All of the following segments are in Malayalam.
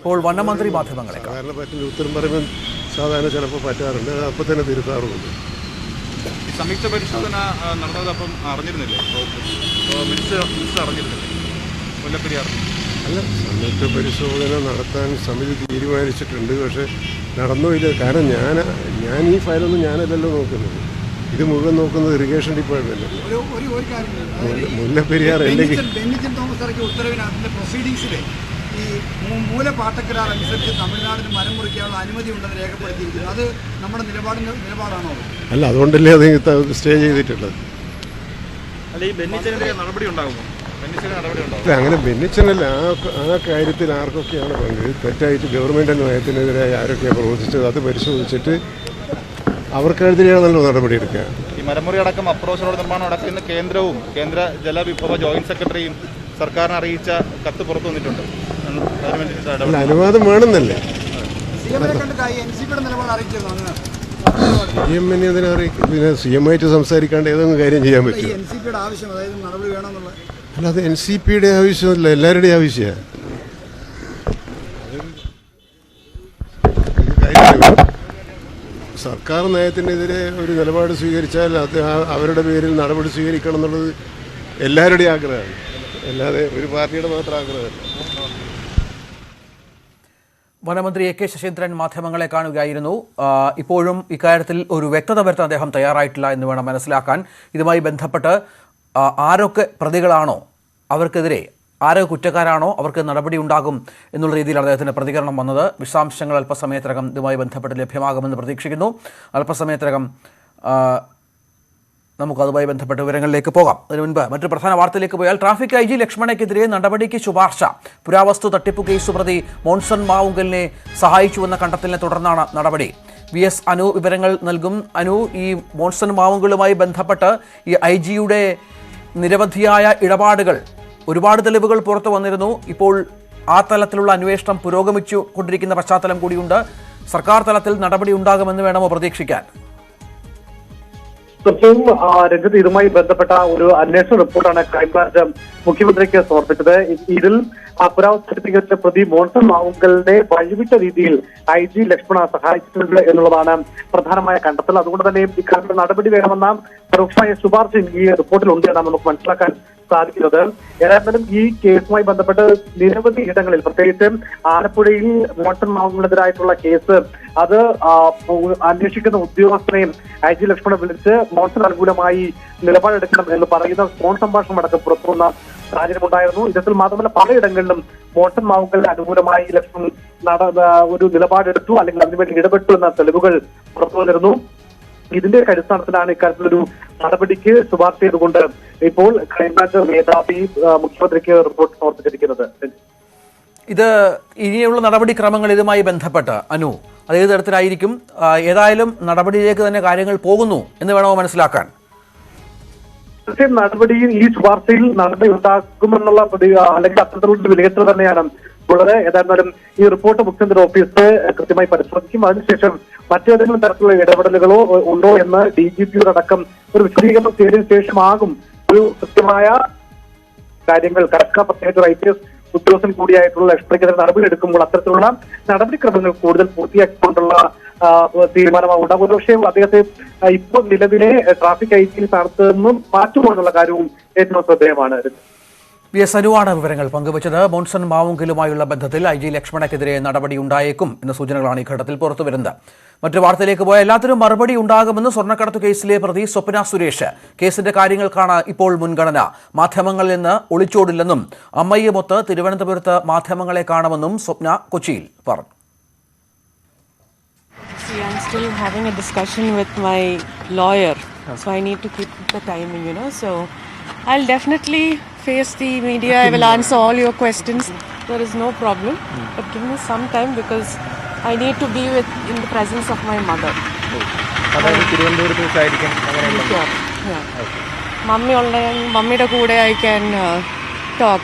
ഇപ്പോൾ വനമന്ത്രി മാധ്യമങ്ങളെ സാധാരണ പറ്റുന്ന ഉത്തരം പറയുമ്പോൾ സാധാരണ ചിലപ്പോൾ പറ്റാറുണ്ട്, അപ്പോൾ തന്നെ തിരുത്താറുമുണ്ട്. സംയുക്ത പരിശോധന നടന്നത് അപ്പം അറിഞ്ഞിരുന്നില്ലേ? മിനിസ്റ്റർ അറിഞ്ഞിരുന്നില്ലേ മുല്ലപ്പെരിയാർ? അല്ല, സംയുക്ത പരിശോധന നടത്താൻ സമിതി തീരുമാനിച്ചിട്ടുണ്ട്. പക്ഷേ നടന്നോ ഇല്ല. കാരണം ഞാൻ ഈ ഫയലൊന്നും ഞാനല്ലല്ലോ നോക്കുന്നത്. ഇത് മുഴുവൻ നോക്കുന്നത് ഇറിഗേഷൻ ഡിപ്പാർട്ട്മെന്റ്. മുല്ലപ്പെരിയാർ ഉത്തരവിനകത്തിന്റെ പ്രൊസീഡിങ്സിലെ ഈ മൂലപാട്ടക്കരാർ അനുസരിച്ച് തമിഴ്നാടിന് മരം മുറിക്കാനുള്ള അനുമതി ഉണ്ടെന്ന് രേഖപ്പെടുത്തിയിരിക്കുന്നു. അത് നമ്മുടെ നിലപാടാണോ? അല്ല, അതുകൊണ്ടല്ലേ അത് സ്റ്റേ ചെയ്തിട്ടുള്ളത്. അങ്ങനെ ബെന്നിച്ചനല്ല, ആ കാര്യത്തിൽ ആർക്കൊക്കെയാണ് പങ്ക്, തെറ്റായിട്ട് ഗവൺമെൻറ് നയത്തിനെതിരായി ആരൊക്കെയാണ് പ്രവർത്തിച്ചത് അത് പരിശോധിച്ചിട്ട് അവർക്കെതിരെയാണല്ലോ നടപടിയെടുക്കുക. ഈ മരമുറി അടക്കം അപ്രോച്ച് റോഡ് നിർമ്മാണം അടക്കം ഇന്ന് കേന്ദ്രവും കേന്ദ്ര ജലവിഭവ ജോയിന്റ് സെക്രട്ടറിയും സർക്കാരിനെ അറിയിച്ച കത്ത് പുറത്തു വന്നിട്ടുണ്ട്. അല്ല, അനുവാദം വേണമെന്നല്ലേ. CM-നെ അതിനെ അറിയിക്കും. പിന്നെ CM-ആയിട്ട് സംസാരിക്കാണ്ട് ഏതൊന്നും കാര്യം ചെയ്യാൻ പറ്റും. അല്ല, അത് NCPയുടെ ആവശ്യമല്ല, എല്ലാവരുടെയും ആവശ്യമാണ്. സർക്കാർ നയത്തിനെതിരെ ഒരു നിലപാട് സ്വീകരിച്ചാൽ അത് അവരുടെ പേരിൽ നടപടി സ്വീകരിക്കണം എന്നുള്ളത് എല്ലാവരുടെയും ആഗ്രഹമാണ്, അല്ലാതെ ഒരു പാർട്ടിയുടെ മാത്രം ആഗ്രഹമല്ല. വനമന്ത്രി AK ശശീന്ദ്രൻ മാധ്യമങ്ങളെ കാണുകയായിരുന്നു. ഇപ്പോഴും ഇക്കാര്യത്തിൽ ഒരു വ്യക്തത വരുത്താൻ അദ്ദേഹം തയ്യാറായിട്ടില്ല എന്ന് വേണം മനസ്സിലാക്കാൻ. ഇതുമായി ബന്ധപ്പെട്ട് ആരൊക്കെ പ്രതികളാണോ അവർക്കെതിരെ, ആരൊക്കെ കുറ്റക്കാരാണോ അവർക്ക് നടപടി ഉണ്ടാകും എന്നുള്ള രീതിയിലാണ് അദ്ദേഹത്തിൻ്റെ പ്രതികരണം വന്നത്. വിശദാംശങ്ങൾ അല്പസമയത്തിനകം ഇതുമായി ബന്ധപ്പെട്ട് ലഭ്യമാകുമെന്ന് പ്രതീക്ഷിക്കുന്നു. അല്പസമയത്തിനകം നമുക്കതുമായി ബന്ധപ്പെട്ട വിവരങ്ങളിലേക്ക് പോകാം. അതിനു മുൻപ് മറ്റൊരു പ്രധാന വാർത്തയിലേക്ക് പോയാൽ ട്രാഫിക് IG ലക്ഷ്മണയ്ക്കെതിരെ നടപടിക്ക് ശുപാർശ. പുരാവസ്തു തട്ടിപ്പു കേസ് പ്രതി മോൺസൺ മാവുങ്കലിനെ സഹായിച്ചുവെന്ന കണ്ടെത്തലിനെ തുടർന്നാണ് നടപടി. VS അനു വിവരങ്ങൾ നൽകും. അനു, ഈ മോൺസൺ മാവുങ്കലുമായി ബന്ധപ്പെട്ട് ഈ IG-യുടെ നിരവധിയായ ഇടപാടുകൾ, ഒരുപാട് തെളിവുകൾ പുറത്തു വന്നിരുന്നു. ഇപ്പോൾ ആ തലത്തിലുള്ള അന്വേഷണം പുരോഗമിച്ചു കൊണ്ടിരിക്കുന്ന പശ്ചാത്തലം കൂടിയുണ്ട്. സർക്കാർ തലത്തിൽ നടപടി ഉണ്ടാകുമെന്ന് വേണമോ പ്രതീക്ഷിക്കാൻ? തീർച്ചയായും രഞ്ജിത്ത്, ഇതുമായി ബന്ധപ്പെട്ട ഒരു അന്വേഷണ റിപ്പോർട്ടാണ് ക്രൈംബ്രാഞ്ച് മുഖ്യമന്ത്രിക്ക് സമർപ്പിച്ചത്. ഇതിൽ പുരാവസ്തു സർട്ടിഫിക്കറ്റിലെ പ്രതി മോൺസൺ മാവുങ്കലിനെ വഴിവിട്ട രീതിയിൽ IG ലക്ഷ്മണ സഹായിച്ചിട്ടുണ്ട് എന്നുള്ളതാണ് പ്രധാനമായ കണ്ടെത്തൽ. അതുകൊണ്ട് തന്നെ ഇക്കാര്യത്തിൽ നടപടി വേണമെന്ന പരോക്ഷമായ ശുപാർശയും ഈ റിപ്പോർട്ടിലുണ്ട് എന്നാണ് നമുക്ക് മനസ്സിലാക്കാൻ സാധിക്കുന്നത്. ഏതായാലും ഈ കേസുമായി ബന്ധപ്പെട്ട് നിരവധി ഇടങ്ങളിൽ, പ്രത്യേകിച്ച് ആലപ്പുഴയിൽ മോൺസൺ മാവുങ്കലിനെതിരായിട്ടുള്ള കേസ്, അത് അന്വേഷിക്കുന്ന ഉദ്യോഗസ്ഥനെയും IG ലക്ഷ്മണ വിളിച്ച് മോൺസൺ അനുകൂലമായി നിലപാടെടുക്കണം എന്ന് പറയുന്ന ഫോൺ സംഭാഷണം അടക്കം പുറത്തുവന്ന സാഹചര്യമുണ്ടായിരുന്നു. ഇത്തരത്തിൽ മാത്രമല്ല പലയിടങ്ങളിലും മോൺസൺ മാവുങ്കലിന് അനുകൂലമായി ലക്ഷ്മൺ ഒരു നിലപാടെടുത്തു, അല്ലെങ്കിൽ അതിനുവേണ്ടി ഇടപെട്ടു എന്ന തെളിവുകൾ പുറത്തു വന്നിരുന്നു. ഇതിന്റെ അടിസ്ഥാനത്തിലാണ് ഇക്കാര്യത്തിലൊരു നടപടിക്ക് ശുപാർശ ചെയ്തുകൊണ്ട് ഇപ്പോൾ ക്രൈംബ്രാഞ്ച് മേധാവി മുഖ്യമന്ത്രിക്ക് റിപ്പോർട്ട് സമർപ്പിച്ചിരിക്കുന്നത്. ഇത് ഇനിയുള്ള നടപടിക്രമങ്ങൾ ഇതുമായി ബന്ധപ്പെട്ട് അനു അതേ തരത്തിലായിരിക്കും? ഏതായാലും നടപടിയിലേക്ക് തന്നെ കാര്യങ്ങൾ പോകുന്നു എന്ന് വേണമോ മനസ്സിലാക്കാൻ? തീർച്ചയായും നടപടിയിൽ ഈ ശുപാർശയിൽ നടപടി ഉണ്ടാകുമെന്നുള്ള അല്ലെങ്കിൽ അത്തരത്തിലുള്ള വിലയിരുത്തൽ തന്നെയാണ് ഉള്ളത്. ഏതായിരുന്നാലും ഈ റിപ്പോർട്ട് മുഖ്യമന്ത്രി ഓഫീസ് കൃത്യമായി പരിശോധിക്കും. അതിനുശേഷം മറ്റേതെങ്കിലും തരത്തിലുള്ള ഇടപെടലുകളോ ഉണ്ടോ എന്ന് DGP-യുടെ അടക്കം ഒരു വിശദീകരണം ചെയ്തതിനു ശേഷമാകും ഒരു കൃത്യമായ കാര്യങ്ങൾ കടക്കുക. പ്രത്യേകിച്ച് IPS ഉദ്യോഗസ്ഥൻ കൂടിയായിട്ടുള്ള ലക്ഷ്മണയ്ക്കെതിരെ നടപടി എടുക്കുമ്പോൾ അത്തരത്തിലുള്ള നടപടിക്രമങ്ങൾ കൂടുതൽ പൂർത്തിയാക്കിക്കൊണ്ടുള്ള തീരുമാനമാണ് ഉണ്ടാകും. ഒരുപക്ഷെ അദ്ദേഹത്തെ ഇപ്പോൾ നിലവിലെ ട്രാഫിക് IG സ്ഥാനത്ത് നിന്നും മാറ്റുമെന്നുള്ള കാര്യവും ഏറ്റവും ശ്രദ്ധേയമാണ്. VS അനുവാണ് വിവരങ്ങൾ പങ്കുവച്ചത്. മോൺസൺ മാവുങ്കലുമായുള്ള ബന്ധത്തിൽ IG ലക്ഷ്മണയ്ക്കെതിരെ നടപടി ഉണ്ടായേക്കും എന്ന സൂചനകളാണ് ഈ ഘട്ടത്തിൽ പുറത്തുവരുന്നത്. മറ്റൊരു വാർത്തയിലേക്ക് പോയാൽ എല്ലാത്തിനും മറുപടി ഉണ്ടാകുമെന്ന് സ്വർണ്ണക്കടത്ത് കേസിലെ പ്രതി സ്വപ്ന സുരേഷ്. കേസിന്റെ കാര്യങ്ങൾക്കാണ് ഇപ്പോൾ മുൻഗണന. മാധ്യമങ്ങളിൽ നിന്ന് ഒളിച്ചോടില്ലെന്നും അമ്മയുമൊത്ത് തിരുവനന്തപുരത്ത് മാധ്യമങ്ങളെ കാണുമെന്നും സ്വപ്ന കൊച്ചിയിൽ പറഞ്ഞു. I'm still having a discussion with my lawyer, so I need to keep the timing, so I'll definitely face the media. I will answer all your questions. There is no problem. But give me some time because I need to be in the presence of my mother. മമ്മിയുടെ കൂടെ I can talk.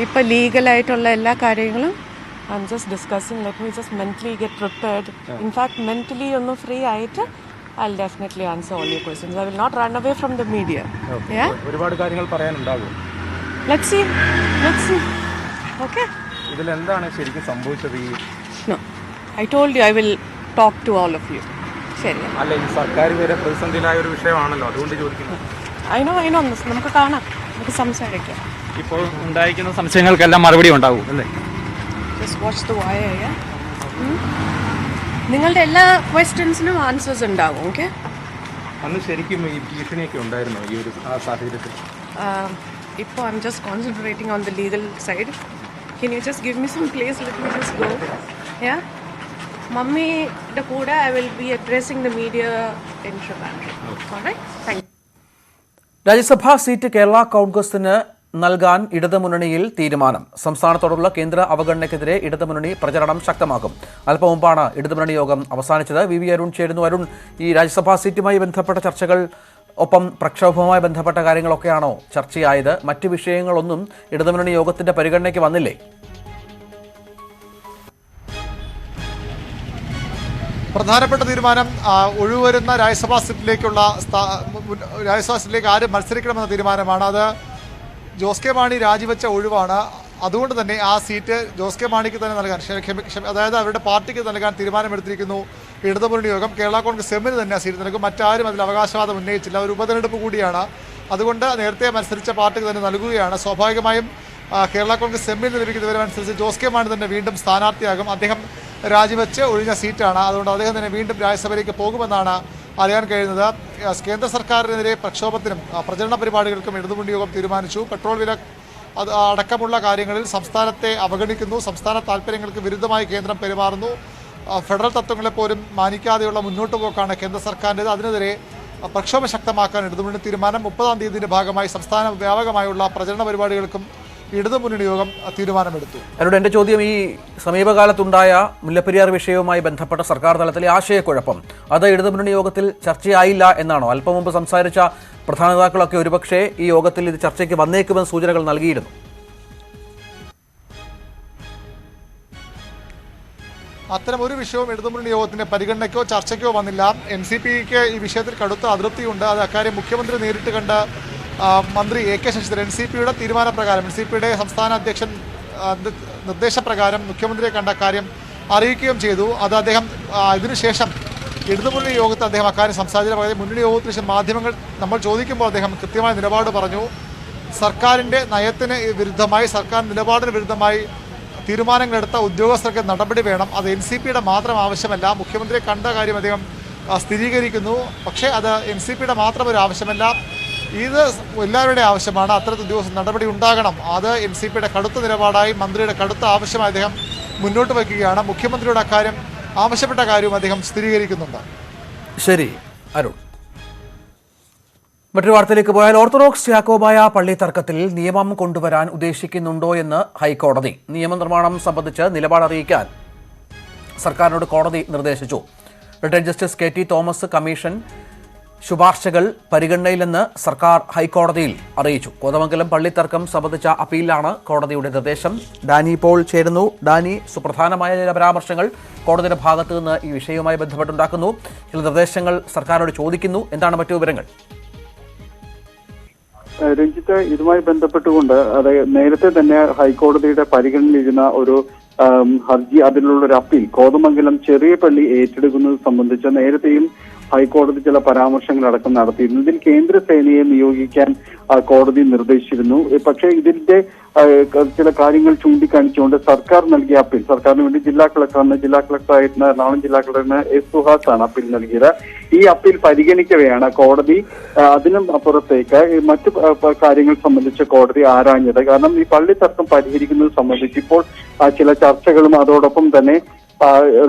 ഇപ്പോൾ ലീഗലായിട്ടുള്ള എല്ലാ കാര്യങ്ങളും I'm just discussing. Let me just mentally get prepared. In fact, mentally free ആയിട്ട് I'll definitely answer all your questions. I will not run away from the media. Yeah? ഒരുപാട് കാര്യങ്ങൾ പറയാനുണ്ടാകും. Let's see. Okay. ഇതിലെന്താണ് ശരിക്കും സംഭവിച്ചത്? No, I told you I will talk to all of you. ശരി. അല്ല, ഈ സർക്കാർ വരെ പ്രതിസന്ധിയിലായ ഒരു വിഷയമാണല്ലോ, അതുകൊണ്ട് ചോദിക്കുന്നു. I know, നമുക്ക് കാണാം, നമുക്ക് സംസാരിക്കാം. ഇപ്പോൾ ഉണ്ടായിരിക്കുന്ന സംശയങ്ങൾക്കെല്ലാം മറുപടി ഉണ്ടാവും അല്ലേ? Just watch the wire, yeah? നിങ്ങളുടെ എല്ലാ ക്വസ്റ്റ്യൻസിനും ആൻസേഴ്സ് ഉണ്ടാവും, ഓക്കെ? അന്ന് ശരിക്കും ഈ ഭീഷണിയൊക്കെ ഉണ്ടായിരുന്നു ഈ ഒരു സാഹചര്യത്തിൽ? ഇപ്പോൾ I'm just concentrating on the legal side. Can you just give me some place? Let me just go. Yeah? മമ്മിയുടെ കൂടെ I will be addressing the media in Trivandrum. Alright? Thank you. Rajya Sabha seat Kerala കോൺഗ്രസിന് നൽകാൻ ഇടതുമുന്നണിയിൽ തീരുമാനം. സംസ്ഥാനത്തോടുള്ള കേന്ദ്ര അവഗണനയ്ക്കെതിരെ ഇടതുമുന്നണി പ്രചരണം ശക്തമാക്കും. അല്പം മുമ്പാണ് ഇടതുമുന്നണി യോഗം അവസാനിച്ചത്. വി അരുൺ ചേരുന്നു. അരുൺ, ഈ രാജ്യസഭാ സീറ്റുമായി ബന്ധപ്പെട്ട ചർച്ചകൾ ഒപ്പം പ്രക്ഷോഭവുമായി ബന്ധപ്പെട്ട കാര്യങ്ങളൊക്കെയാണോ ചർച്ചയായത്? മറ്റ് വിഷയങ്ങളൊന്നും ഇടതുമുന്നണി യോഗത്തിന്റെ പരിഗണനയ്ക്ക് വന്നില്ലേ? പ്രധാനപ്പെട്ട തീരുമാനം ഒഴിവരുന്ന രാജ്യസഭാ സീറ്റിലേക്ക് ആര് മത്സരിക്കണമെന്ന തീരുമാനമാണ്. അത് ജോസ് കെ മാണി രാജിവെച്ച ഒഴിവാണ്. അതുകൊണ്ട് തന്നെ ആ സീറ്റ് ജോസ് കെ മാണിക്ക് തന്നെ നൽകാൻ, അതായത് അവരുടെ പാർട്ടിക്ക് നൽകാൻ തീരുമാനമെടുത്തിരിക്കുന്നു ഇടതുമുന്നണി യോഗം. കേരള കോൺഗ്രസ് എമ്മിന് തന്നെ ആ സീറ്റ് നൽകും. മറ്റാരും അതിൽ അവകാശവാദം ഉന്നയിച്ചില്ല. ഒരു ഉപതെരഞ്ഞെടുപ്പ് കൂടിയാണ്. അതുകൊണ്ട് നേരത്തെ മത്സരിച്ച പാർട്ടിക്ക് തന്നെ നൽകുകയാണ്. സ്വാഭാവികമായും കേരള കോൺഗ്രസ് എമ്മിൽ ലഭിക്കുന്ന വിവരമനുസരിച്ച് ജോസ് കെ മാണി തന്നെ വീണ്ടും സ്ഥാനാർത്ഥിയാകും. അദ്ദേഹം രാജിവെച്ച് ഒഴിഞ്ഞ സീറ്റാണ്. അതുകൊണ്ട് അദ്ദേഹം തന്നെ വീണ്ടും രാജ്യസഭയിലേക്ക് പോകുമെന്നാണ് അറിയാൻ കഴിയുന്നത്. കേന്ദ്ര സർക്കാരിനെതിരെ പ്രക്ഷോഭത്തിനും പ്രചരണ പരിപാടികൾക്കും ഇടതുമുന്നണി യോഗം തീരുമാനിച്ചു. പെട്രോൾ വില അടക്കമുള്ള കാര്യങ്ങളിൽ സംസ്ഥാനത്തെ അവഗണിക്കുന്നു. സംസ്ഥാന താൽപ്പര്യങ്ങൾക്ക് വിരുദ്ധമായി കേന്ദ്രം പെരുമാറുന്നു. ഫെഡറൽ തത്വങ്ങളെ പോലും മാനിക്കാതെയുള്ള മുന്നോട്ട് പോക്കാണ് കേന്ദ്ര സർക്കാരിൻ്റേത്. അതിനെതിരെ പ്രക്ഷോഭം ശക്തമാക്കാൻ ഇടതുമുന്നണി തീരുമാനം. 30-ാം തീയതിയുടെ ഭാഗമായി സംസ്ഥാന വ്യാപകമായുള്ള പ്രചരണ പരിപാടികൾക്കും ഇടതുമുന്നണി യോഗം തീരുമാനമെടുത്തു. അവരുടെ എൻ്റെ ചോദ്യം, ഈ സമീപകാലത്തുണ്ടായ മുല്ലപ്പെരിയാർ വിഷയവുമായി ബന്ധപ്പെട്ട സർക്കാർ തലത്തിലെ ആശയക്കുഴപ്പം അത് ഇടതുമുന്നണി യോഗത്തിൽ ചർച്ചയായില്ല എന്നാണോ? അല്പം മുമ്പ് സംസാരിച്ച പ്രധാന നേതാക്കളൊക്കെ ഒരുപക്ഷെ ഈ യോഗത്തിൽ ഇത് ചർച്ചയ്ക്ക് വന്നേക്കുമെന്ന് സൂചനകൾ നൽകിയിരുന്നു. അത്തരം ഒരു വിഷയവും ഇടതുമുന്നണി യോഗത്തിന്റെ പരിഗണനയ്ക്കോ ചർച്ചയ്ക്കോ വന്നില്ല. NCPക്ക് ഈ വിഷയത്തിൽ കടുത്ത അതൃപ്തിയുണ്ട്. അത് അക്കാര്യം മുഖ്യമന്ത്രി നേരിട്ട് കണ്ട് മന്ത്രി AK ശശിധരൻ NCPയുടെ തീരുമാനപ്രകാരം, NCPയുടെ സംസ്ഥാന അധ്യക്ഷൻ നിർദ്ദേശപ്രകാരം മുഖ്യമന്ത്രിയെ കണ്ട കാര്യം അറിയിക്കുകയും ചെയ്തു. അത് അദ്ദേഹം ഇതിനുശേഷം ഇടതുമുന്നണി യോഗത്തിൽ അദ്ദേഹം അക്കാര്യം സംസാരിച്ച പകരം മുന്നണി യോഗത്തിന് ശേഷം മാധ്യമങ്ങൾ നമ്മൾ ചോദിക്കുമ്പോൾ അദ്ദേഹം കൃത്യമായ നിലപാട് പറഞ്ഞു. സർക്കാരിൻ്റെ നയത്തിന് വിരുദ്ധമായി, സർക്കാർ നിലപാടിന് വിരുദ്ധമായി തീരുമാനങ്ങളെടുത്ത ഉദ്യോഗസ്ഥർക്ക് നടപടി വേണം. അത് NCPയുടെ മാത്രം ആവശ്യമല്ല. മുഖ്യമന്ത്രിയെ കണ്ട കാര്യം അദ്ദേഹം സ്ഥിരീകരിക്കുന്നു. പക്ഷേ അത് NCPയുടെ മാത്രം ഒരു ആവശ്യമല്ല, ഇത് എല്ലാവരുടെയും ആവശ്യമാണ്. അത്തരത്തിൽ ഉദ്യോഗസ്ഥ നടപടി ഉണ്ടാകണം. അത് NCPയുടെ കടുത്ത നിലപാടായി, മന്ത്രിയുടെ കടുത്ത ആവശ്യമായി അദ്ദേഹം മുന്നോട്ട് വയ്ക്കുകയാണ്. മുഖ്യമന്ത്രിയുടെ അക്കാര്യം ആവശ്യപ്പെട്ട കാര്യവും അദ്ദേഹം സ്ഥിരീകരിക്കുന്നുണ്ട്. ശരി അരുൺ. മറ്റൊരു വാർത്തയിലേക്ക് പോയാൽ, ഓർത്തഡോക്സ് യാക്കോബായ പള്ളി തർക്കത്തിൽ നിയമം കൊണ്ടുവരാൻ ഉദ്ദേശിക്കുന്നുണ്ടോ എന്ന് ഹൈക്കോടതി. നിയമനിർമ്മാണം സംബന്ധിച്ച് നിലപാട് അറിയിക്കാൻ സർക്കാരിനോട് കോടതി നിർദ്ദേശിച്ചു. Retired justice KT Thomas commission ശുപാർശകൾ പരിഗണനയിലെന്ന് സർക്കാർ ഹൈക്കോടതിയിൽ അറിയിച്ചു. കോതമംഗലം പള്ളി തർക്കം സംബന്ധിച്ച അപ്പീലിലാണ് കോടതിയുടെ നിർദ്ദേശം. ഡാനി പോൾ ചേരുന്നു. ഡാനി, സുപ്രധാനമായ ചില പരാമർശങ്ങൾ കോടതിയുടെ ഭാഗത്തു നിന്ന് ഈ വിഷയവുമായി ബന്ധപ്പെട്ടുണ്ടാക്കുന്നു. ചില നിർദ്ദേശങ്ങൾ സർക്കാരോട് ചോദിക്കുന്നു. എന്താണ് മറ്റു വിവരങ്ങൾ? രഞ്ജിത്ത്, ഇതുമായി ബന്ധപ്പെട്ടുകൊണ്ട് അതായത് നേരത്തെ തന്നെ ഹൈക്കോടതിയുടെ പരിഗണനയിലിരുന്ന ഒരു ഹർജി, അതിലുള്ള ഒരു അപ്പീൽ കോതമംഗലം ചെറിയ പള്ളി ഏറ്റെടുക്കുന്നത് സംബന്ധിച്ച് നേരത്തെയും ഹൈക്കോടതി ചില പരാമർശങ്ങളടക്കം നടത്തിയിരുന്നു. ഇതിൽ കേന്ദ്രസേനയെ നിയോഗിക്കാൻ കോടതി നിർദ്ദേശിച്ചിരുന്നു. പക്ഷേ ഇതിന്റെ ചില കാര്യങ്ങൾ ചൂണ്ടിക്കാണിച്ചുകൊണ്ട് സർക്കാർ നൽകിയ അപ്പീൽ, സർക്കാരിന് വേണ്ടി ജില്ലാ കളക്ടറായിരുന്ന എറണാകുളം ജില്ലാ കളക്ടറിന് S. സുഹാസ് ആണ് അപ്പീൽ നൽകിയത്. ഈ അപ്പീൽ പരിഗണിക്കവെയാണ് കോടതി അതിനും അപ്പുറത്തേക്ക് മറ്റു കാര്യങ്ങൾ സംബന്ധിച്ച് കോടതി ആരാഞ്ഞത്. കാരണം ഈ പള്ളി തർക്കം പരിഹരിക്കുന്നത് സംബന്ധിച്ച് ഇപ്പോൾ ചില ചർച്ചകളും അതോടൊപ്പം തന്നെ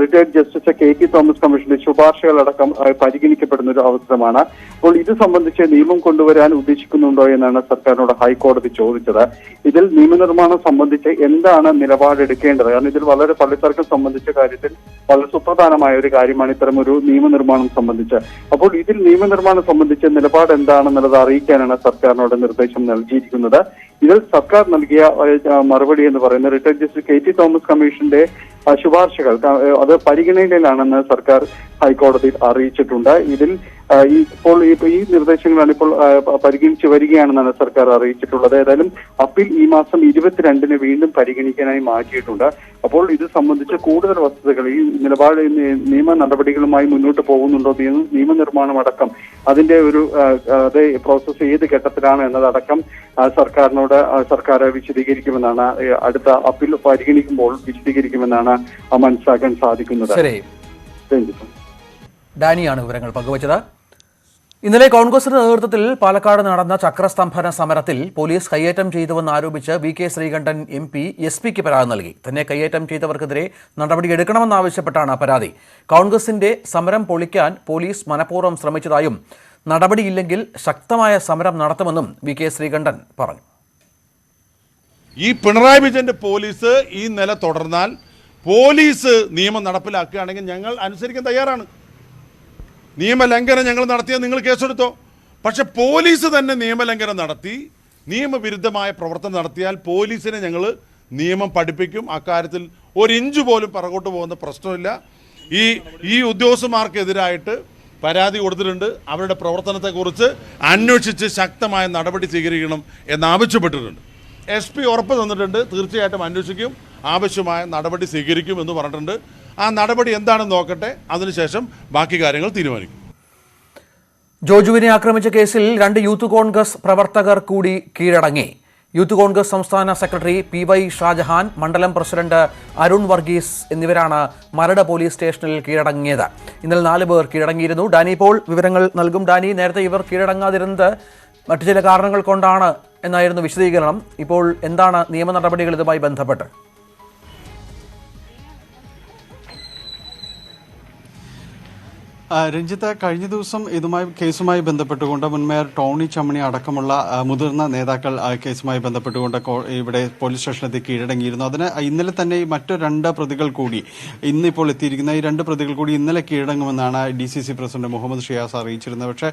റിട്ടയർഡ് ജസ്റ്റിസ് KT തോമസ് കമ്മീഷന്റെ ശുപാർശകളടക്കം പരിഗണിക്കപ്പെടുന്ന ഒരു അവസരമാണ്. അപ്പോൾ ഇത് സംബന്ധിച്ച് നിയമം കൊണ്ടുവരാൻ ഉദ്ദേശിക്കുന്നുണ്ടോ എന്നാണ് സർക്കാരിനോട് ഹൈക്കോടതി ചോദിച്ചത്. ഇതിൽ നിയമനിർമ്മാണം സംബന്ധിച്ച് എന്താണ് നിലപാടെടുക്കേണ്ടത്? കാരണം ഇതിൽ വളരെ പള്ളിത്തർക്കം സംബന്ധിച്ച കാര്യത്തിൽ വളരെ സുപ്രധാനമായ ഒരു കാര്യമാണ് ഇത്തരം ഒരു നിയമനിർമ്മാണം സംബന്ധിച്ച്. അപ്പോൾ ഇതിൽ നിയമനിർമ്മാണം സംബന്ധിച്ച് നിലപാട് എന്താണെന്നുള്ളത് അറിയിക്കാനാണ് സർക്കാരിനോട് നിർദ്ദേശം നൽകിയിരിക്കുന്നത്. ഇതിൽ സർക്കാർ നൽകിയ മറുപടി എന്ന് പറയുന്നത് റിട്ടയർഡ് ജസ്റ്റിസ് KT തോമസ് കമ്മീഷന്റെ ശുപാർശകൾ അത് പരിഗണനയിലാണെന്ന് സർക്കാർ ഹൈക്കോടതിയിൽ അറിയിച്ചിട്ടുണ്ട്. ഇതിൽ ഇപ്പോൾ ഈ നിർദ്ദേശങ്ങളാണ് ഇപ്പോൾ പരിഗണിച്ചു വരികയാണെന്നാണ് സർക്കാർ അറിയിച്ചിട്ടുള്ളത്. ഏതായാലും അപ്പീൽ ഈ മാസം 22-ന് വീണ്ടും പരിഗണിക്കാനായി മാറ്റിയിട്ടുണ്ട്. അപ്പോൾ ഇത് സംബന്ധിച്ച് കൂടുതൽ വസ്തുതകൾ ഈ നിലപാട് നിയമ നടപടികളുമായി മുന്നോട്ട് പോകുന്നുണ്ടോ, നിയമനിർമ്മാണം അടക്കം അതിന്റെ ഒരു അതേ പ്രോസസ്സ് ഏത് ഘട്ടത്തിലാണ് എന്നതടക്കം സർക്കാർ വിശദീകരിക്കുമെന്നാണ്, അടുത്ത അപ്പീൽ പരിഗണിക്കുമ്പോൾ വിശദീകരിക്കുമെന്നാണ് മനസ്സിലാക്കാൻ സാധിക്കുന്നത്. ഡാനിയാണ് വിവരങ്ങൾ പങ്കുവച്ചത്. ഇന്നലെ കോൺഗ്രസിന്റെ നേതൃത്വത്തിൽ പാലക്കാട് നടന്ന ചക്രസ്തംഭന സമരത്തിൽ പോലീസ് കയ്യേറ്റം ചെയ്തുവെന്നാരോപിച്ച് VK ശ്രീകണ്ഠൻ MP SP-ക്ക് പരാതി നൽകി. തന്നെ കയ്യേറ്റം ചെയ്തവർക്കെതിരെ നടപടിയെടുക്കണമെന്നാവശ്യപ്പെട്ടാണ് പരാതി. കോൺഗ്രസിന്റെ സമരം പൊളിക്കാൻ പോലീസ് മനഃപൂർവ്വം ശ്രമിച്ചതായും നടപടിയില്ലെങ്കിൽ ശക്തമായ സമരം നടത്തുമെന്നും VK ശ്രീകണ്ഠൻ പറഞ്ഞു. ഈ പിണറായി വിജയന്റെ പോലീസ് ഈ നില തുടർന്നാൽ, പോലീസ് നിയമം നടപ്പിലാക്കുകയാണെങ്കിൽ ഞങ്ങൾ അനുസരിക്കാൻ തയ്യാറാണ്. നിയമലംഘനം ഞങ്ങൾ നടത്തിയാൽ നിങ്ങൾ കേസെടുത്തോ. പക്ഷെ പോലീസ് തന്നെ നിയമലംഘനം നടത്തി നിയമവിരുദ്ധമായ പ്രവർത്തനം നടത്തിയാൽ പോലീസിനെ ഞങ്ങൾ നിയമം പഠിപ്പിക്കും. അക്കാര്യത്തിൽ ഒരു ഇഞ്ച് പോലും പുറകോട്ട് പോകുന്ന പ്രശ്നമില്ല. ഈ ഉദ്യോഗസ്ഥന്മാർക്കെതിരായിട്ട് പരാതി കൊടുത്തിട്ടുണ്ട്. അവരുടെ പ്രവർത്തനത്തെക്കുറിച്ച് അന്വേഷിച്ച് ശക്തമായ നടപടി സ്വീകരിക്കണം എന്നാവശ്യപ്പെട്ടിട്ടുണ്ട്. SP ഉറപ്പ് തന്നിട്ടുണ്ട്, തീർച്ചയായിട്ടും അന്വേഷിക്കും, ആവശ്യമായ നടപടി സ്വീകരിക്കും എന്ന് പറഞ്ഞിട്ടുണ്ട്. ആ നടപടി എന്താണെന്ന് നോക്കട്ടെ, അതിനുശേഷം ബാക്കി കാര്യങ്ങൾ തീരുമാനിക്കും. ജോജുവിനെ ആക്രമിച്ച കേസിൽ 2 യൂത്ത് കോൺഗ്രസ് പ്രവർത്തകർ കൂടി കീഴടങ്ങി. യൂത്ത് കോൺഗ്രസ് സംസ്ഥാന സെക്രട്ടറി PY ഷാജഹാൻ, മണ്ഡലം പ്രസിഡന്റ് അരുൺ വർഗീസ് എന്നിവരാണ് മരട് പോലീസ് സ്റ്റേഷനിൽ കീഴടങ്ങിയത്. ഇന്നലെ 4 പേർ കീഴടങ്ങിയിരുന്നു. ഡാനി ഇപ്പോൾ വിവരങ്ങൾ നൽകും. ഡാനി, നേരത്തെ ഇവർ കീഴടങ്ങാതിരുന്നത് മറ്റു ചില കാരണങ്ങൾ കൊണ്ടാണ് എന്നായിരുന്നു വിശദീകരണം. ഇപ്പോൾ എന്താണ് നിയമ നടപടികൾ ഇതുമായി ബന്ധപ്പെട്ട്? രഞ്ജിത്ത്, കഴിഞ്ഞ ദിവസം കേസുമായി ബന്ധപ്പെട്ടുകൊണ്ട് മുൻമേയർ ടോണി ചമ്മണി അടക്കമുള്ള മുതിർന്ന നേതാക്കൾ കേസുമായി ബന്ധപ്പെട്ടുകൊണ്ട് ഇവിടെ പോലീസ് സ്റ്റേഷനിലെത്തി കീഴടങ്ങിയിരുന്നു. അതിന് ഇന്നലെ തന്നെ മറ്റു 2 പ്രതികൾ കൂടി, ഇന്നിപ്പോൾ എത്തിയിരിക്കുന്ന ഈ 2 പ്രതികൾ കൂടി ഇന്നലെ കീഴടങ്ങുമെന്നാണ് DCC പ്രസിഡന്റ് മുഹമ്മദ് ഷിയാസ് അറിയിച്ചിരുന്നത്. പക്ഷേ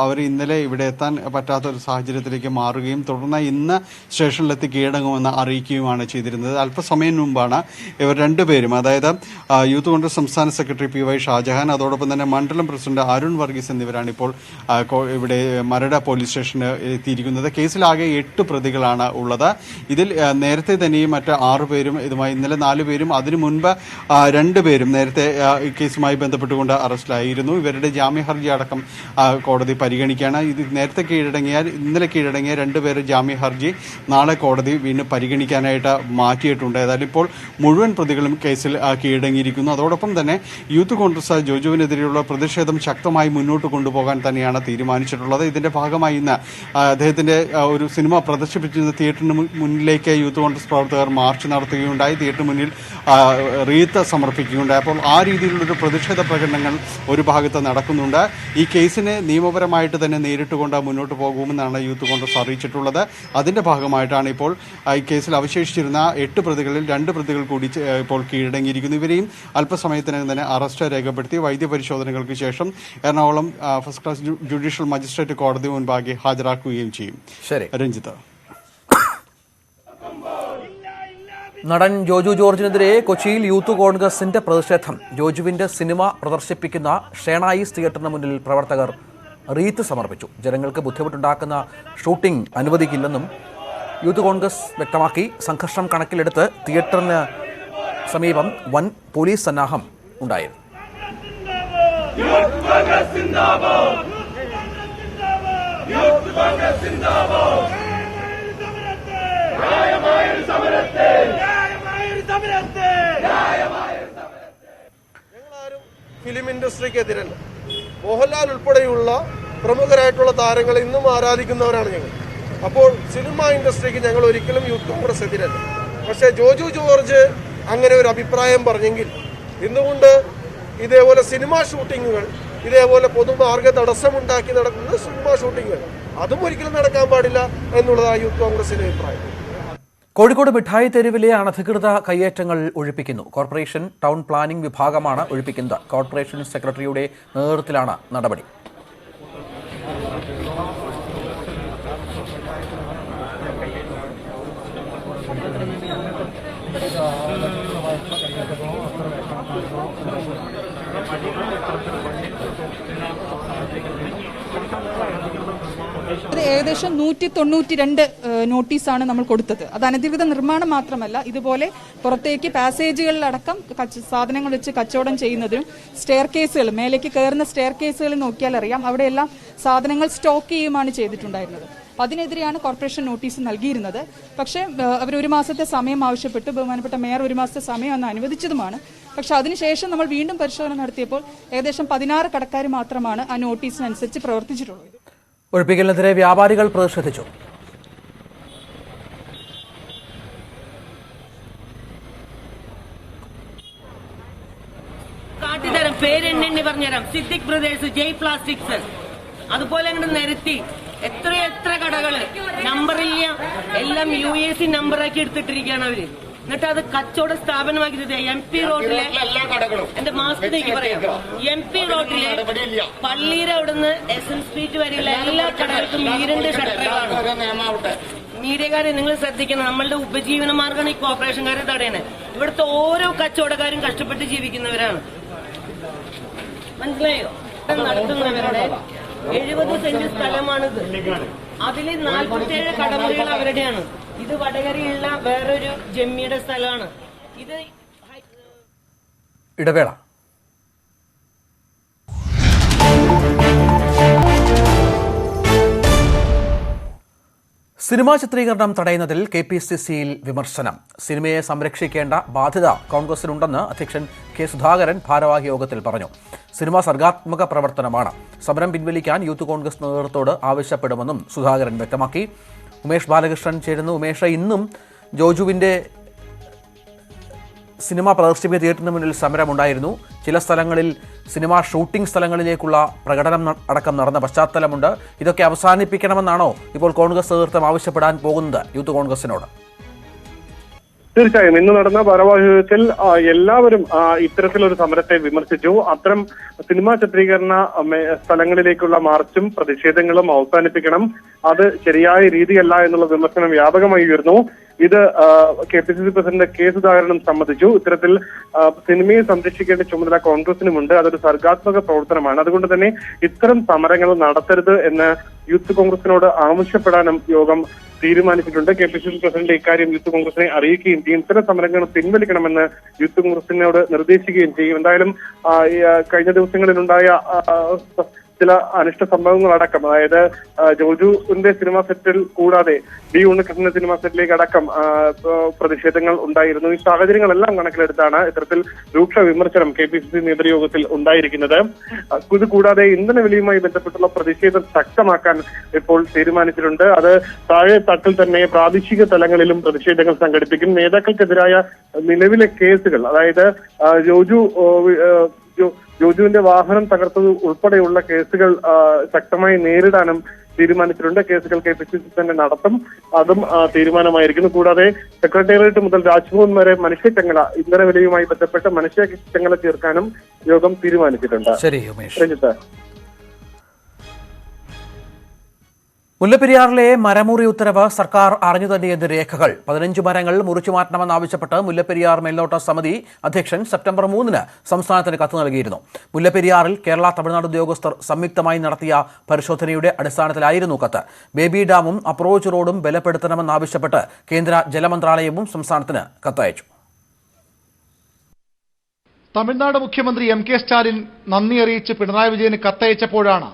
അവർ ഇന്നലെ ഇവിടെ എത്താൻ പറ്റാത്തൊരു സാഹചര്യത്തിലേക്ക് മാറുകയും തുടർന്ന് ഇന്ന് സ്റ്റേഷനിലെത്തി കീഴടങ്ങുമെന്ന് അറിയിക്കുകയുമാണ് ചെയ്തിരുന്നത്. അല്പസമയം മുമ്പാണ് ഇവർ 2 പേരും, അതായത് യൂത്ത് കോൺഗ്രസ് സംസ്ഥാന സെക്രട്ടറി PY ഷാജഹാൻ, അതോടൊപ്പം തന്നെ മണ്ഡലം പ്രസിഡന്റ് അരുൺ വർഗീസ് എന്നിവരാണ് ഇപ്പോൾ ഇവിടെ മരട് പോലീസ് സ്റ്റേഷന് എത്തിയിരിക്കുന്നത്. കേസിലാകെ 8 പ്രതികളാണ് ഉള്ളത്. ഇതിൽ നേരത്തെ തന്നെയും മറ്റ് 6 പേരും ഇതുമായി, ഇന്നലെ 4 പേരും അതിനു മുൻപ് 2 പേരും നേരത്തെ ഈ കേസുമായി ബന്ധപ്പെട്ടുകൊണ്ട് അറസ്റ്റിലായിരുന്നു. ഇവരുടെ ജാമ്യ ഹർജി അടക്കം കോടതി പരിഗണിക്കുകയാണ്. ഇത് നേരത്തെ ഇന്നലെ കീഴടങ്ങിയ 2 പേരുടെ ജാമ്യ ഹർജി നാളെ കോടതി വീണ്ടും പരിഗണിക്കാനായിട്ട് മാറ്റിയിട്ടുണ്ട്. ഏതായാലും ഇപ്പോൾ മുഴുവൻ പ്രതികളും കേസിൽ കീഴടങ്ങിയിരിക്കുന്നു. അതോടൊപ്പം തന്നെ യൂത്ത് കോൺഗ്രസ് ജോജുവിനെതിരെയുള്ള പ്രതിഷേധം ശക്തമായി മുന്നോട്ട് കൊണ്ടുപോകാൻ തന്നെയാണ് തീരുമാനിച്ചിട്ടുള്ളത്. ഇതിന്റെ ഭാഗമായി ഇന്ന് അദ്ദേഹത്തിന്റെ ഒരു സിനിമ പ്രദർശിപ്പിച്ചിരുന്ന തിയേറ്ററിന് മുന്നിലേക്ക് യൂത്ത് കോൺഗ്രസ് പ്രവർത്തകർ മാർച്ച് നടത്തുകയുണ്ടായി. തിയേറ്ററിന് മുന്നിൽ റീത്ത് സമർപ്പിക്കുകയുണ്ടായി. അപ്പോൾ ആ രീതിയിലുള്ളൊരു പ്രതിഷേധ പ്രകടനങ്ങൾ ഒരു ഭാഗത്ത് നടക്കുന്നുണ്ട്. ഈ കേസിനെ നിയമപരമായിട്ട് തന്നെ നേരിട്ടുകൊണ്ട് മുന്നോട്ട് പോകുമെന്നാണ് യൂത്ത് കോൺഗ്രസ് അറിയിച്ചിട്ടുള്ളത്. അതിന്റെ ഭാഗമായിട്ടാണ് ഇപ്പോൾ ഈ കേസിൽ അവശേഷിച്ചിരുന്ന 8 പ്രതികളിൽ 2 പ്രതികൾ കൂടി ഇപ്പോൾ കീഴടങ്ങിയിരിക്കുന്നു. ഇവരെയും അല്പസമയത്തിനകം തന്നെ അറസ്റ്റ് രേഖപ്പെടുത്തി വൈദ്യപരിശോധനകൾക്ക് ശേഷം Ernakulam first class judicial magistrate കോടതി മുൻപാകെ ഹാജരാക്കുകയും ചെയ്യും. രഞ്ജിത്ത്, നടൻ ജോജു ജോർജിനെതിരെ കൊച്ചിയിൽ യൂത്ത് കോൺഗ്രസിന്റെ പ്രതിഷേധം. ജോജുവിന്റെ സിനിമ പ്രദർശിപ്പിക്കുന്ന ഷേണായിസ് തിയേറ്ററിന് മുന്നിൽ പ്രവർത്തകർ റീത്ത് സമർപ്പിച്ചു. ജനങ്ങൾക്ക് ബുദ്ധിമുട്ടുണ്ടാക്കുന്ന ഷൂട്ടിംഗ് അനുവദിക്കില്ലെന്നും യൂത്ത് കോൺഗ്രസ് വ്യക്തമാക്കി. സംഘർഷം കണക്കിലെടുത്ത് തിയേറ്ററിന് സമീപം വൻ പോലീസ് സന്നാഹം ഉണ്ടായിരുന്നു. ഞങ്ങളാരും ഫിലിം ഇൻഡസ്ട്രിക്കെതിരല്ല. മോഹൻലാൽ ഉൾപ്പെടെയുള്ള പ്രമുഖരായിട്ടുള്ള താരങ്ങളെ ഇന്നും ആരാധിക്കുന്നവരാണ് ഞങ്ങൾ. അപ്പോൾ സിനിമ ഇൻഡസ്ട്രിക്ക് ഞങ്ങൾ ഒരിക്കലും യൂത്ത് കോൺഗ്രസ് എതിരല്ല. പക്ഷേ ജോജു ജോർജ് അങ്ങനെ ഒരു അഭിപ്രായം പറഞ്ഞെങ്കിൽ എന്തുകൊണ്ട് ഇതേപോലെ സിനിമാ ഷൂട്ടിങ്ങുകൾ, ഇതേപോലെ പൊതുമാർഗ തടസ്സമുണ്ടാക്കി നടക്കുന്ന സിനിമാ ഷൂട്ടിങ്ങുകൾ അതും ഒരിക്കലും നടക്കാൻ പാടില്ല എന്നുള്ളതാണ് യൂത്ത് കോൺഗ്രസിന്റെ അഭിപ്രായം. കോഴിക്കോട് മിഠായി തെരുവിലെ അനധികൃത കയ്യേറ്റങ്ങൾ ഒഴിപ്പിക്കുന്നു. കോർപ്പറേഷൻ ടൗൺ പ്ലാനിംഗ് വിഭാഗമാണ് ഒഴിപ്പിക്കുന്നത്. കോർപ്പറേഷൻ സെക്രട്ടറിയുടെ നേതൃത്വത്തിലാണ് നടപടി. ഏകദേശം 192 നോട്ടീസാണ് നമ്മൾ കൊടുത്തത്. അത് അനധികൃത നിർമ്മാണം മാത്രമല്ല, ഇതുപോലെ പുറത്തേക്ക് പാസേജുകളിലടക്കം സാധനങ്ങൾ വെച്ച് കച്ചവടം ചെയ്യുന്നതിനും സ്റ്റെയർ കേസുകൾ, മേലേക്ക് കയറുന്ന സ്റ്റെയർ കേസുകൾ നോക്കിയാൽ അറിയാം, അവിടെയെല്ലാം സാധനങ്ങൾ സ്റ്റോക്ക് ചെയ്യുകയാണ് ചെയ്തിട്ടുണ്ടായിരുന്നത്. അതിനെതിരെയാണ് കോർപ്പറേഷൻ നോട്ടീസ് നൽകിയിരുന്നത്. പക്ഷേ അവർ 1 മാസത്തെ സമയം ആവശ്യപ്പെട്ട് ബഹുമാനപ്പെട്ട മേയർ 1 മാസത്തെ സമയം അന്ന് അനുവദിച്ചതുമാണ്. പക്ഷെ അതിനുശേഷം നമ്മൾ വീണ്ടും പരിശോധന നടത്തിയപ്പോൾ ഏകദേശം 16 കടക്കാർ മാത്രമാണ് ആ നോട്ടീസിനനുസരിച്ച് പ്രവർത്തിച്ചിട്ടുള്ളത്. ഒഴിപ്പിക്കലിനെതിരെ വ്യാപാരികൾ പ്രതിഷേധിച്ചു. കാട്ടിത്തരം പേരെണ്ണി പറഞ്ഞുതരാം. സിദ്ദിഖ് ബ്രദേഴ്സ്, ജയ് പ്ലാസ്റ്റിക്സ്, അതുപോലെ അങ്ങോട്ട് നിരത്തി എത്ര കടകള് നമ്പറില്ല, എല്ലാം UAC നമ്പറാക്കി എടുത്തിട്ടിരിക്കുകയാണ് അവര്. എന്നിട്ട് അത് കച്ചവട സ്ഥാപനമാക്കിയത് MP റോഡിലെ എന്റെ മാസത്തേക്ക് പറയാം, MP റോഡിലെ പള്ളിയുടെ അവിടുന്ന് SM സ്ട്രീറ്റ് വരെയുള്ള എല്ലാ കടകൾക്കും 2 ഷട്ടറുകളാണ്. മീഡിയക്കാരെ നിങ്ങൾ ശ്രദ്ധിക്കണം, നമ്മളുടെ ഉപജീവന മാർഗമാണ് ഈ കോർപ്പറേഷൻകാരെ തടയണേ. ഇവിടുത്തെ ഓരോ കച്ചവടക്കാരും കഷ്ടപ്പെട്ട് ജീവിക്കുന്നവരാണ്, മനസ്സിലായോ? നടത്തുന്നവരുടെ 70 സെന്റ് സ്ഥലമാണിത്. അതിൽ 47 കടമുറികൾ അവരുടെയാണ്. ഇത് വടകരയുള്ള വേറൊരു ജമ്മിയുടെ സ്ഥലമാണ്. ഇത് ഇടവേള. സിനിമാ ചിത്രീകരണം തടയുന്നതിൽ KPCCയിൽ വിമർശനം. സിനിമയെ സംരക്ഷിക്കേണ്ട ബാധ്യത കോൺഗ്രസിനുണ്ടെന്ന് അധ്യക്ഷൻ കെ സുധാകരൻ ഭാരവാഹി യോഗത്തിൽ പറഞ്ഞു. സിനിമ സർഗാത്മക പ്രവർത്തനമാണ്. സമരം പിൻവലിക്കാൻ യൂത്ത് കോൺഗ്രസ് നേതൃത്വത്തോട് ആവശ്യപ്പെടുമെന്നും സുധാകരൻ വ്യക്തമാക്കി. ഉമേഷ് ബാലകൃഷ്ണൻ ചേരുന്നു. ഉമേഷ്, ഇന്നും ജോജുവിൻ്റെ സിനിമ പ്രദർശിപ്പിക്കുന്ന തിയേറ്ററിന് മുന്നിൽ സമരമുണ്ടായിരുന്നു. ചില സ്ഥലങ്ങളിൽ സിനിമാ ഷൂട്ടിംഗ് സ്ഥലങ്ങളിലേക്കുള്ള പ്രകടനം അടക്കം നടന്ന പശ്ചാത്തലമുണ്ട്. ഇതൊക്കെ അവസാനിപ്പിക്കണമെന്നാണോ ഇപ്പോൾ കോൺഗ്രസ് നേതൃത്വം ആവശ്യപ്പെടാൻ പോകുന്നത് യൂത്ത് കോൺഗ്രസിനോട്? തീർച്ചയായും ഇന്ന് നടന്ന ഭാരവാഹിത്വത്തിൽ എല്ലാവരും ഇത്തരത്തിലൊരു സമരത്തെ വിമർശിച്ചു. അത്തരം സിനിമാ ചിത്രീകരണ സ്ഥലങ്ങളിലേക്കുള്ള മാർച്ചും പ്രതിഷേധങ്ങളും അവസാനിപ്പിക്കണം, അത് ശരിയായ രീതിയല്ല എന്നുള്ള വിമർശനം വ്യാപകമായി ഉയർന്നു. ഇത് KPCC പ്രസിഡന്റ് കെ സുധാകരനും സമ്മതിച്ചു. ഇത്തരത്തിൽ സിനിമയെ സംരക്ഷിക്കേണ്ട ചുമതല കോൺഗ്രസിനുമുണ്ട്, അതൊരു സർഗാത്മക പ്രവർത്തനമാണ്. അതുകൊണ്ട് തന്നെ ഇത്തരം സമരങ്ങൾ നടത്തരുത് എന്ന് യൂത്ത് കോൺഗ്രസിനോട് ആവശ്യപ്പെടാനും യോഗം തീരുമാനിച്ചിട്ടുണ്ട്. KPCC പ്രസിഡന്റ് ഇക്കാര്യം യൂത്ത് കോൺഗ്രസിനെ അറിയിക്കുകയും ചെയ്യും. ഇത്തരം സമരങ്ങൾ പിൻവലിക്കണമെന്ന് യൂത്ത് കോൺഗ്രസിനോട് നിർദ്ദേശിക്കുകയും ചെയ്യും. എന്തായാലും കഴിഞ്ഞ ദിവസങ്ങളിലുണ്ടായ ചില അനിഷ്ട സംഭവങ്ങളടക്കം, അതായത് ജോജുവിന്റെ സിനിമാ സെറ്റിൽ കൂടാതെ ബി ഉണ്ണികൃഷ്ണന്റെ സിനിമാ സെറ്റിലേക്ക് അടക്കം പ്രതിഷേധങ്ങൾ ഉണ്ടായിരുന്നു. ഈ സാഹചര്യങ്ങളെല്ലാം കണക്കിലെടുത്താണ് ഇത്തരത്തിൽ രൂക്ഷ വിമർശനം KPCC നേതൃയോഗത്തിൽ ഉണ്ടായിരിക്കുന്നത്. ഇത് കൂടാതെ ഇന്ധന വിലയുമായി ബന്ധപ്പെട്ടുള്ള പ്രതിഷേധം ശക്തമാക്കാൻ ഇപ്പോൾ തീരുമാനിച്ചിട്ടുണ്ട്. അത് താഴെ തട്ടിൽ തന്നെ പ്രാദേശിക തലങ്ങളിലും പ്രതിഷേധങ്ങൾ സംഘടിപ്പിക്കും. നേതാക്കൾക്കെതിരായ നിലവിലെ കേസുകൾ, അതായത് ജോജുവിന്റെ വാഹനം തകർത്തത് ഉൾപ്പെടെയുള്ള കേസുകൾ ശക്തമായി നേരിടാനും തീരുമാനിച്ചിട്ടുണ്ട്. കേസുകൾ KPCC തന്നെ നടത്തും, അതും തീരുമാനമായിരിക്കുന്നു. കൂടാതെ സെക്രട്ടേറിയറ്റ് മുതൽ രാജ്ഭവൻ വരെ മനുഷ്യച്ചങ്ങല, ഇന്ധന വിലയുമായി ബന്ധപ്പെട്ട് മനുഷ്യച്ചങ്ങല ചേർക്കാനും യോഗം തീരുമാനിച്ചിട്ടുണ്ട്. ശരി ഉമേഷ്. രഞ്ജിത്ത്, മുല്ലപ്പെരിയാറിലെ മരമുറി ഉത്തരവ് സർക്കാർ അറിഞ്ഞു തന്നെയെന്ന് രേഖകൾ. 15 മരങ്ങൾ മുറിച്ചു മാറ്റണമെന്നാവശ്യപ്പെട്ട് മുല്ലപ്പെരിയാർ മേൽനോട്ട സമിതി അധ്യക്ഷൻ സെപ്റ്റംബർ 3 സംസ്ഥാനത്തിന് കത്ത് നൽകിയിരുന്നു. മുല്ലപ്പെരിയാറിൽ കേരള തമിഴ്നാട് ഉദ്യോഗസ്ഥർ സംയുക്തമായി നടത്തിയ പരിശോധനയുടെ അടിസ്ഥാനത്തിലായിരുന്നു കത്ത്. ബേബി ഡാമും അപ്രോച്ച് റോഡും ബലപ്പെടുത്തണമെന്നാവശ്യപ്പെട്ട് കേന്ദ്ര ജലമന്ത്രാലയവും സംസ്ഥാനത്തിന് കത്തയച്ചു. തമിഴ്നാട് മുഖ്യമന്ത്രി MK സ്റ്റാലിൻ നന്ദി അറിയിച്ച് പിണറായി വിജയന് കത്തയച്ചപ്പോഴാണ്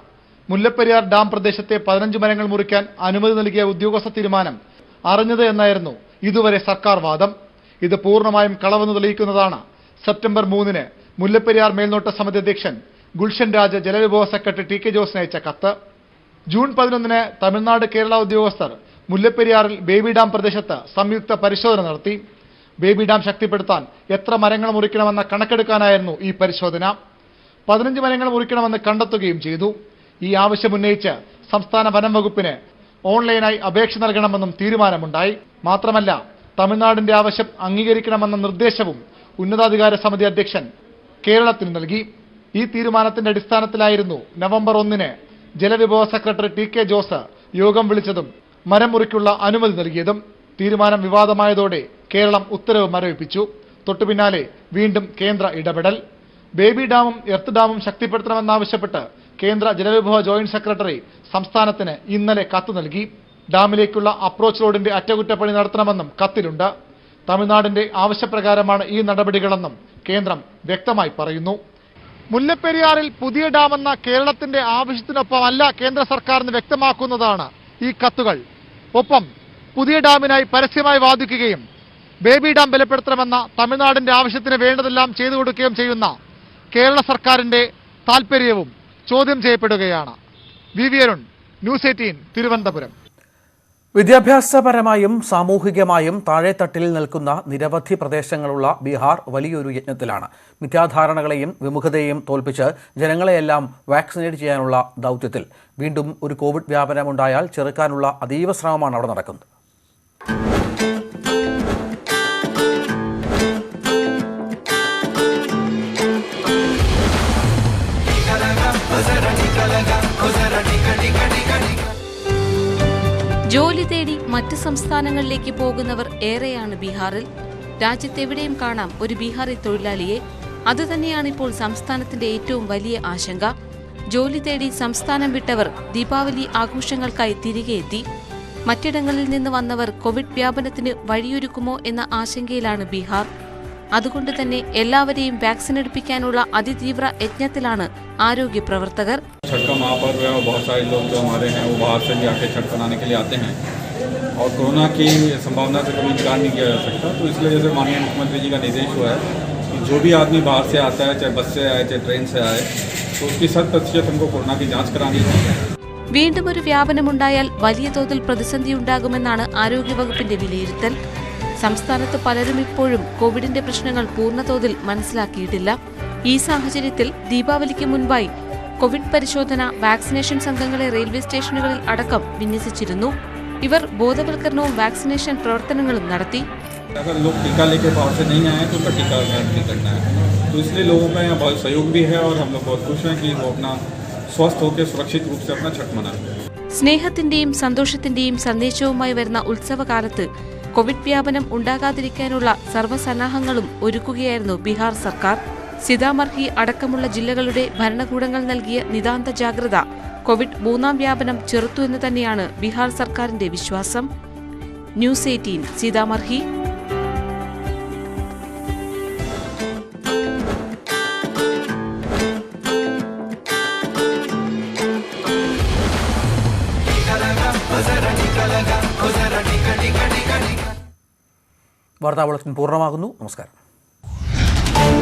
മുല്ലപ്പെരിയാർ ഡാം പ്രദേശത്തെ 15 മരങ്ങൾ മുറിക്കാൻ അനുമതി നൽകിയ ഉദ്യോഗസ്ഥ തീരുമാനം അറിഞ്ഞത് എന്നായിരുന്നു ഇതുവരെ സർക്കാർ വാദം. ഇത് പൂർണ്ണമായും കളവെന്ന് തെളിയിക്കുന്നതാണ് സെപ്റ്റംബർ 3 മുല്ലപ്പെരിയാർ മേൽനോട്ട സമിതി അധ്യക്ഷൻ ഗുൽഷൻ രാജ് ജലവിഭവ സെക്രട്ടറി TK ജോസിന് അയച്ച കത്ത്. ജൂൺ 11 തമിഴ്നാട് കേരള ഉദ്യോഗസ്ഥർ മുല്ലപ്പെരിയാറിൽ ബേബി ഡാം പ്രദേശത്ത് സംയുക്ത പരിശോധന നടത്തി. ബേബി ഡാം ശക്തിപ്പെടുത്താൻ എത്ര മരങ്ങൾ മുറിക്കണമെന്ന കണക്കെടുക്കാനായിരുന്നു ഈ പരിശോധന. 15 മരങ്ങൾ മുറിക്കണമെന്ന് കണ്ടെത്തുകയും ചെയ്തു. ഈ ആവശ്യമുന്നയിച്ച് സംസ്ഥാന വനം വകുപ്പിന് ഓൺലൈനായി അപേക്ഷ നൽകണമെന്നും തീരുമാനമുണ്ടായി. മാത്രമല്ല, തമിഴ്നാടിന്റെ ആവശ്യം അംഗീകരിക്കണമെന്ന നിർദ്ദേശവും ഉന്നതാധികാര സമിതി അധ്യക്ഷൻ കേരളത്തിന് നൽകി. ഈ തീരുമാനത്തിന്റെ അടിസ്ഥാനത്തിലായിരുന്നു നവംബർ 1 ജലവിഭവ സെക്രട്ടറി TK ജോസ് യോഗം വിളിച്ചതും മരം മുറിക്കുള്ള അനുമതി നൽകിയതും. തീരുമാനം വിവാദമായതോടെ കേരളം ഉത്തരവ് മരവിപ്പിച്ചു. തൊട്ടുപിന്നാലെ വീണ്ടും കേന്ദ്ര ഇടപെടൽ. ബേബി ഡാമും എർത്ത് ഡാമും ശക്തിപ്പെടുത്തണമെന്നാവശ്യപ്പെട്ട് കേന്ദ്ര ജലവിഭവ ജോയിന്റ് സെക്രട്ടറി സംസ്ഥാനത്തിന് ഇന്നലെ കത്ത് നൽകി. ഡാമിലേക്കുള്ള അപ്രോച്ച് റോഡിന്റെ അറ്റകുറ്റപ്പണി നടത്തണമെന്നും കത്തിലുണ്ട്. തമിഴ്നാടിന്റെ ആവശ്യപ്രകാരമാണ് ഈ നടപടികളെന്നും കേന്ദ്രം വ്യക്തമായി പറയുന്നു. മുല്ലപ്പെരിയാറിൽ പുതിയ ഡാമെന്ന കേരളത്തിന്റെ ആവശ്യത്തിനൊപ്പമല്ല കേന്ദ്ര സർക്കാരിന് വ്യക്തമാക്കുന്നതാണ് ഈ കത്തുകൾ. ഒപ്പം പുതിയ ഡാമിനായി പരസ്യമായി വാദിക്കുകയും ബേബി ഡാം ബലപ്പെടുത്തണമെന്ന തമിഴ്നാടിന്റെ ആവശ്യത്തിന് വേണ്ടതെല്ലാം ചെയ്തു കൊടുക്കുകയും ചെയ്യുന്ന കേരള സർക്കാരിന്റെ താൽപര്യവും ചോദ്യം ചെയ്യപ്പെടുകയാണ്. V Arun, News 18 Thiruvananthapuram. വിദ്യാഭ്യാസപരമായും സാമൂഹികമായും താഴെത്തട്ടിൽ നിൽക്കുന്ന നിരവധി പ്രദേശങ്ങളുള്ള ബീഹാർ വലിയൊരു യജ്ഞത്തിലാണ്. മിഥ്യാധാരണകളെയും വിമുഖതയെയും തോൽപ്പിച്ച് ജനങ്ങളെയെല്ലാം വാക്സിനേറ്റ് ചെയ്യാനുള്ള ദൗത്യത്തിൽ. വീണ്ടും ഒരു കോവിഡ് വ്യാപനമുണ്ടായാൽ ചെറുക്കാനുള്ള അതീവ ശ്രമമാണ് അവിടെ നടക്കുന്നത്. ജോലി തേടി മറ്റ് സംസ്ഥാനങ്ങളിലേക്ക് പോകുന്നവർ ഏറെയാണ് ബീഹാറിൽ. രാജ്യത്തെവിടെയും കാണാം ഒരു ബീഹാറി തൊഴിലാളിയെ. അതുതന്നെയാണ് ഇപ്പോൾ സംസ്ഥാനത്തിന്റെ ഏറ്റവും വലിയ ആശങ്ക. ജോലി തേടി സംസ്ഥാനം വിട്ടവർ ദീപാവലി ആഘോഷങ്ങൾക്കായി തിരികെ എത്തി. മറ്റിടങ്ങളിൽ നിന്ന് വന്നവർ കോവിഡ് വ്യാപനത്തിന് വഴിയൊരുക്കുമോ എന്ന ആശങ്കയിലാണ് ബീഹാർ. അതുകൊണ്ട് തന്നെ എല്ലാവരെയും വാക്സിൻ എടുപ്പിക്കാനുള്ള അതിതീവ്ര യജ്ഞത്തിലാണ് ആരോഗ്യ പ്രവർത്തകർ. छठ का महापर्व है और बहुत सारे लोग जो हमारे हैं वो बाहर से भी आके छठ मनाने के लिए आते हैं और कोरोना की संभावना से कभी इनकार नहीं किया जा सकता। तो इसलिए जैसे माननीय मुख्यमंत्री जी का निर्देश हुआ है कि जो भी आदमी बाहर से आता है, चाहे बस से आए चाहे ट्रेन से आए, तो उसकी 100% हमको कोरोना की जाँच करानी चाहिए. വീണ്ടും ഒരു വ്യാപനമുണ്ടായാൽ വലിയ തോതിൽ പ്രതിസന്ധിയുണ്ടാകുമെന്നാണ് ആരോഗ്യവകുപ്പിന്റെ വിലയിരുത്തൽ. സംസ്ഥാനത്ത് പലരും ഇപ്പോഴും കോവിഡിന്റെ പ്രശ്നങ്ങൾ പൂർണ്ണതോതിൽ മനസ്സിലാക്കിയിട്ടില്ല. ഈ സാഹചര്യത്തിൽ ദീപാവലിക്ക് മുൻപായി കോവിഡ് പരിശോധന, വാക്സിനേഷൻ സംഘങ്ങളെ റെയിൽവേ സ്റ്റേഷനുകളിൽ അടക്കം വിന്യസിച്ചിരുന്നു. ഇവർ ബോധവൽക്കരണവും വാക്സിനേഷൻ പ്രവർത്തനങ്ങളും നടത്തി. अगर लोग टीका लेके बाहर से नहीं आए तो उनका टीका नहीं करना है, तो इसलिए लोगों का यहाँ बहुत सहयोग भी है और हम लोग बहुत खुश हैं कि वो अपना स्वस्थ होकर सुरक्षित रूप से अपना छठ मनाएं. സ്നേഹത്തിന്റെയും സന്തോഷത്തിന്റെയും സന്ദേശവുമായി വരുന്ന ഉത്സവകാലത്ത് കോവിഡ് വ്യാപനം ഉണ്ടാകാതിരിക്കാനുള്ള സർവ്വസന്നാഹങ്ങളും ഒരുക്കുകയായിരുന്നു ബീഹാർ സർക്കാർ. സീതാമർഹി അടക്കമുള്ള ജില്ലകളുടെ ഭരണകൂടങ്ങൾ നൽകിയ നിതാന്ത ജാഗ്രത കോവിഡ് മൂന്നാം വ്യാപനം ചെറുത്തു എന്ന് തന്നെയാണ് ബീഹാർ സർക്കാരിന്റെ വിശ്വാസം. ന്യൂസ് 18 സീതാമർഹി. വാർത്താ ബുള്ളറ്റിൻ പൂർണ്ണമാകുന്നു. നമസ്കാരം.